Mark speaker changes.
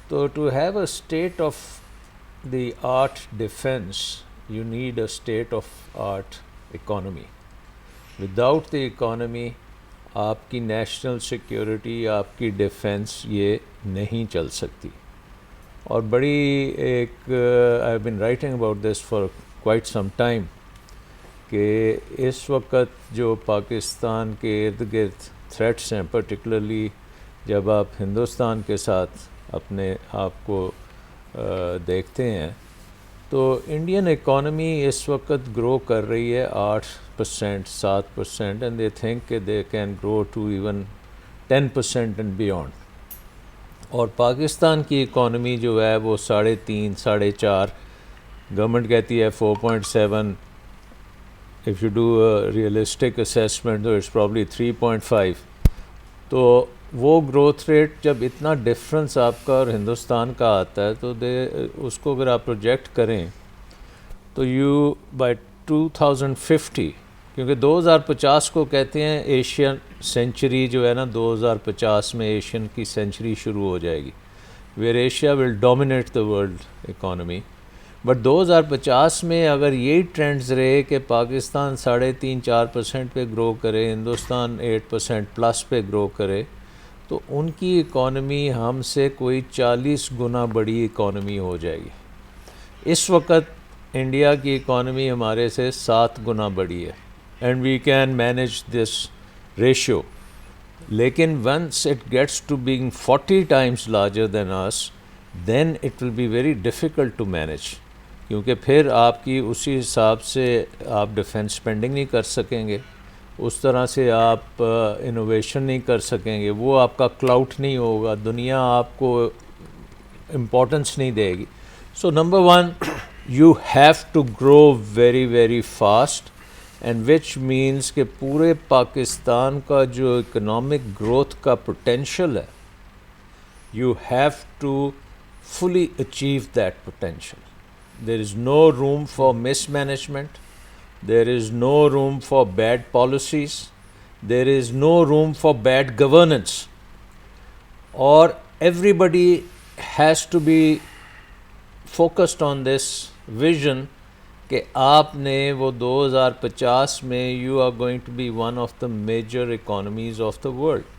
Speaker 1: تو to have a state of the art defence you need a state of art economy. Without the economy آپ کی national security, آپ کی defence یہ نہیں چل سکتی. اور بڑی ایک I have been writing about this for quite some time کہ اس وقت جو پاکستان کے ارد گرد تھریٹس ہیں، پرٹیکولرلی جب آپ ہندوستان کے ساتھ اپنے آپ کو دیکھتے ہیں، تو انڈین اکانومی اس وقت گرو کر رہی ہے 8%، 7%، اینڈ دے تھنک کہ they can grow to even 10% and beyond. اور پاکستان کی اکانومی جو ہے وہ 3.5، 4.5، گورنمنٹ کہتی ہے 4.7. if you do a realistic assessment تو it's probably 3.5. تو وہ گروتھ ریٹ جب اتنا ڈفرنس آپ کا اور ہندوستان کا آتا ہے تو اس کو اگر آپ پروجیکٹ کریں تو یو بائی 2050، کیونکہ 2050 کو کہتے ہیں ایشین سینچری جو ہے نا، 2050 میں ایشین کی سینچری شروع ہو جائے گی where Asia will dominate the world economy. But 2050 میں اگر یہی ٹرینڈز رہے کہ پاکستان 3.5، 4% پہ گرو کرے، ہندوستان 8% پلس پہ گرو کرے، تو ان کی اکانومی ہم سے کوئی 40 گنا بڑی اکانومی ہو جائے گی. اس وقت انڈیا کی اکانومی ہمارے سے 7 گنا بڑی ہے، and we can manage this ratio. لیکن once it gets to being 40 times larger than us, then it will be very difficult to manage. کیونکہ پھر آپ کی اسی حساب سے آپ ڈیفینس اسپینڈنگ نہیں کر سکیں گے، اس طرح سے آپ انوویشن نہیں کر سکیں گے، وہ آپ کا کلاؤٹ نہیں ہوگا، دنیا آپ کو امپورٹنس نہیں دے گی. So number 1 you have to grow very very fast, and which means کہ پورے پاکستان کا جو اکنامک گروتھ کا پوٹینشیل ہے، you have to fully achieve that potential. There is no room for mismanagement. There is no room for bad policies. There is no room for bad governance. Or everybody has to be focused on this vision کہ آپ نے وہ 2050 میں you are going to be one of the major economies of the world.